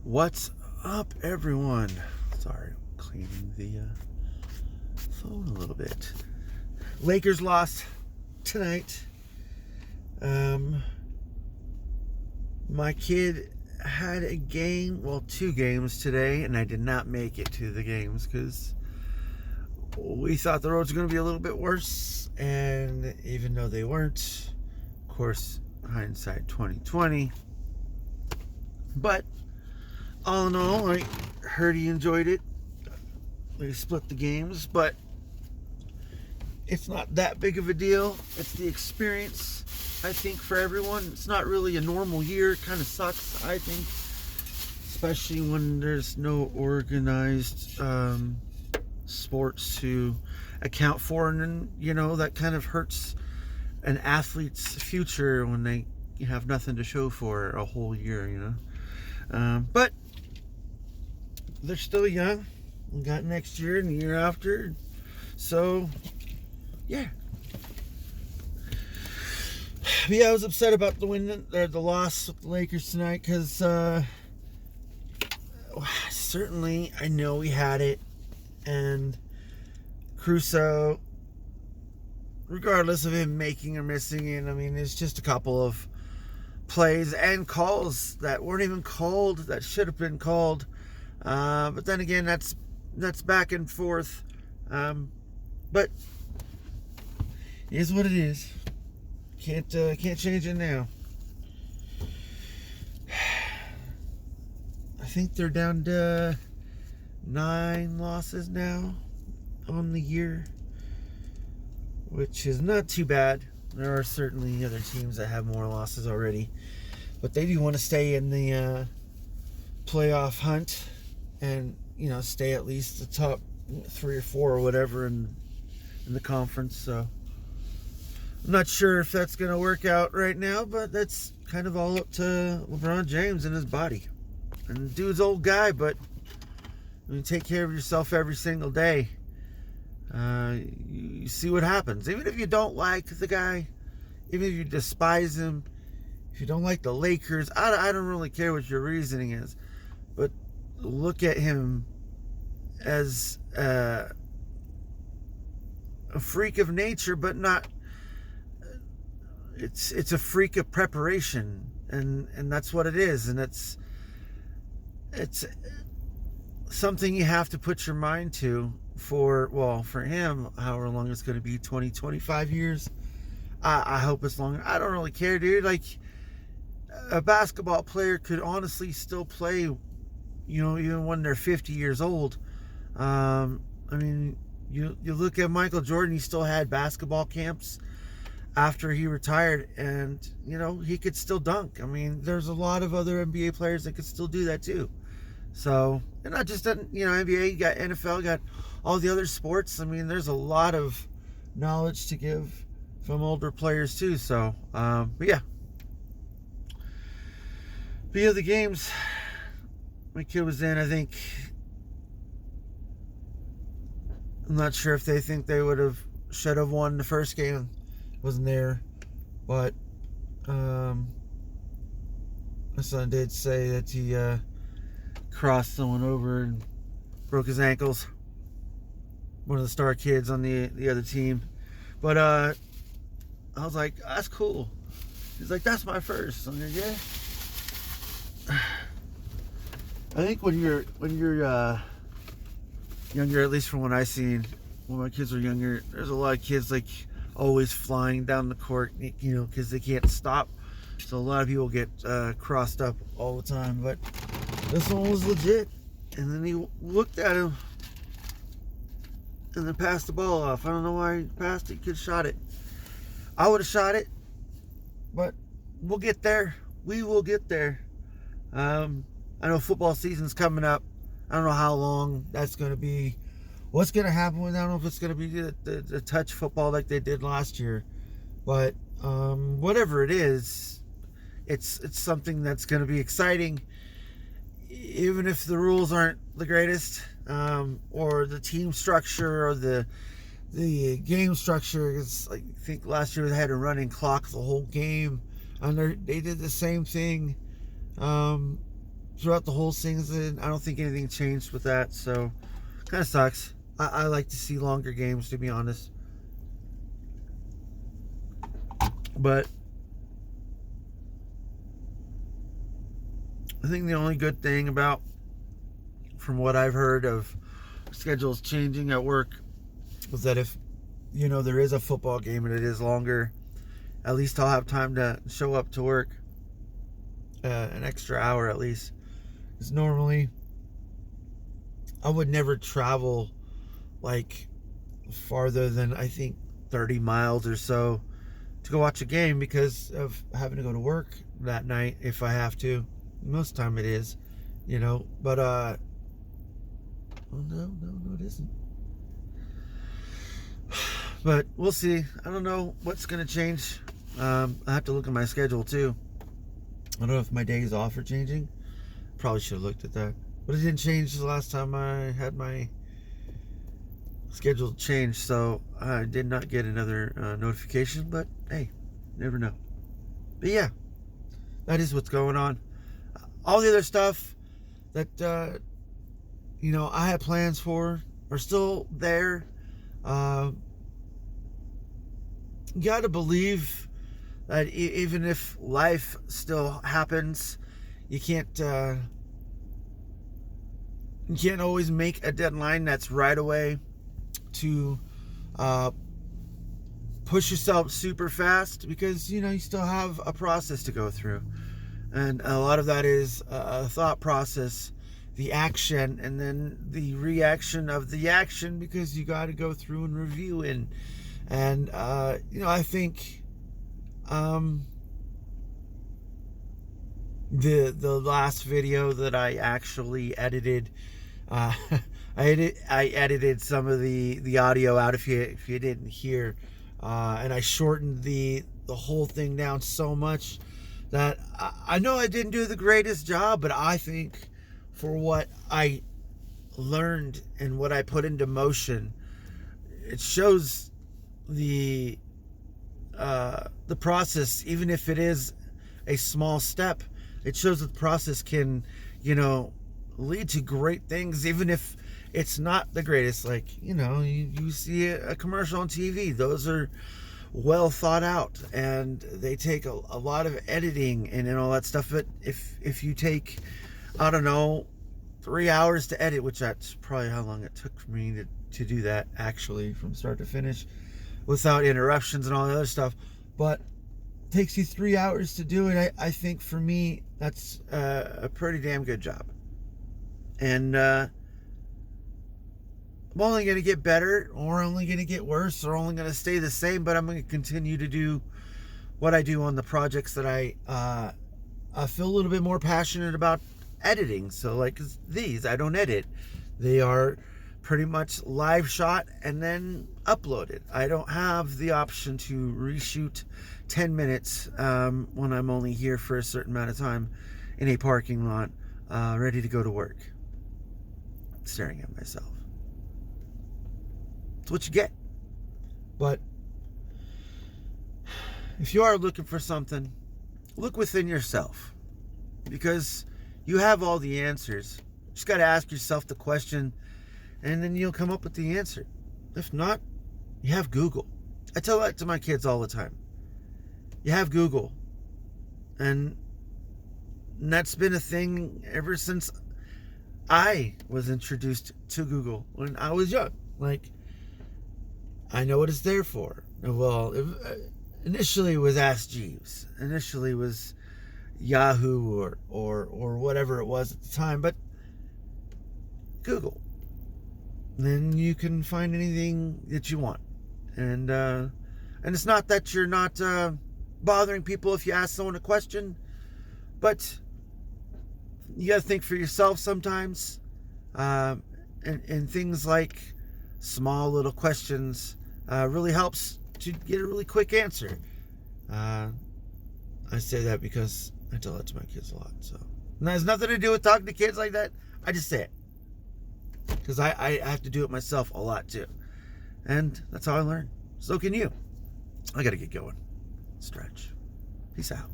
What's up, everyone? Sorry, cleaning the phone a little bit. Lakers lost tonight. My kid had a game, well, 2 games today, and I did not make it to the games because we thought the roads were going to be a little bit worse, and even though they weren't, of course, hindsight 2020. But all in all, I heard he enjoyed it. They split the games, but it's not that big of a deal. It's the experience, I think, for everyone. It's not really a normal year. It kind of sucks, I think, especially when there's no organized sports to account for, and then, that kind of hurts an athlete's future when they have nothing to show for a whole year, but they're still young. We got next year and the year after. So, yeah. But yeah, I was upset about the loss of the Lakers tonight because certainly I know we had it. And Caruso, regardless of him making or missing it, I mean, it's just a couple of plays and calls that weren't even called that should have been called. But then again, that's back and forth. But it is what it is. Can't change it now. I think they're down to 9 losses now on the year, which is not too bad. There are certainly other teams that have more losses already, but they do want to stay in the playoff hunt and stay at least the top 3 or 4 or whatever in the conference. So I'm not sure if that's going to work out right now, but that's kind of all up to LeBron James and his body. And the dude's an old guy, but when you take care of yourself every single day, you see what happens. Even if you don't like the guy, even if you despise him, if you don't like the Lakers, I don't really care what your reasoning is, but look at him as a freak of nature, but not. It's a freak of preparation, and that's what it is, and it's something you have to put your mind to for him, however long it's going to be, 20, 25 years. I hope it's longer. I don't really care, dude. Like, a basketball player could honestly still play, even when they're 50 years old. I mean, you look at Michael Jordan, he still had basketball camps after he retired, and, he could still dunk. I mean, there's a lot of other NBA players that could still do that too. So, and not just, NBA, you got NFL, you got all the other sports. I mean, there's a lot of knowledge to give from older players too. So, but yeah. The games my kid was in, I think, I'm not sure if they think they should have won the first game. Wasn't there, but my son did say that he crossed someone over and broke his ankles. One of the star kids on the other team. But I was like, that's cool. He's like, that's my first. I'm like, yeah. I think when you're younger, at least from what I seen when my kids were younger, there's a lot of kids like always flying down the court, because they can't stop. So a lot of people get crossed up all the time. But this one was legit. And then he looked at him and then passed the ball off. I don't know why he passed it. He could have shot it. I would have shot it. But we'll get there. We will get there. I know football season's coming up. I don't know how long that's going to be. What's going to happen with, I don't know if it's going to be the touch football like they did last year. But whatever it is, it's something that's going to be exciting. Even if the rules aren't the greatest, or the team structure or the game structure, is like, I think last year they had a running clock the whole game, and they did the same thing throughout the whole season. I don't think anything changed with that, so kind of sucks. I like to see longer games, to be honest. But I think the only good thing about, from what I've heard of schedules changing at work, was that if, there is a football game and it is longer, at least I'll have time to show up to work an extra hour at least. Because normally I would never travel like farther than, I think, 30 miles or so to go watch a game because of having to go to work that night if I have to. Most of the time it is, but oh no, it isn't. But we'll see. I don't know what's going to change. I have to look at my schedule too. I don't know if my days off are changing. Probably should have looked at that. But it didn't change the last time I had my schedule changed. So I did not get another notification. But hey, never know. But yeah, that is what's going on. All the other stuff that, I had plans for are still there. You got to believe that even if life still happens, you can't always make a deadline that's right away to push yourself super fast, because you still have a process to go through, and a lot of that is a thought process, the action, and then the reaction of the action, because you got to go through and review and I think the last video that I actually edited, I edited some of the audio out if you didn't hear, and I shortened the whole thing down so much that I know I didn't do the greatest job, but I think for what I learned and what I put into motion, it shows the process. Even if it is a small step, it shows that the process can lead to great things, even if it's not the greatest. Like you see a commercial on TV, those are well thought out and they take a lot of editing and all that stuff. But if you take, I don't know, 3 hours to edit, which that's probably how long it took for me to do that, actually, from start to finish, without interruptions and all the other stuff, but it takes you 3 hours to do it. I think for me that's a pretty damn good job, and I'm only going to get better, or only going to get worse, or only going to stay the same, but I'm going to continue to do what I do on the projects that I feel a little bit more passionate about editing. So like these, I don't edit. They are pretty much live shot and then uploaded. I don't have the option to reshoot 10 minutes when I'm only here for a certain amount of time in a parking lot, ready to go to work, staring at myself. It's what you get. But if you are looking for something, look within yourself, because you have all the answers. You just got to ask yourself the question, and then you'll come up with the answer. If not, you have Google. I tell that to my kids all the time. You have Google. And that's been a thing ever since I was introduced to Google when I was young. Like, I know what it's there for. Well, initially it was Ask Jeeves. Initially it was Yahoo or whatever it was at the time, but Google. Then you can find anything that you want, and it's not that you're not bothering people if you ask someone a question, but you gotta think for yourself sometimes, and things like small little questions really helps to get a really quick answer. I say that because I tell that to my kids a lot. So, and that has nothing to do with talking to kids like that. I just say it because I have to do it myself a lot too, and that's how I learn. So can you. I gotta get going. Stretch. Peace out.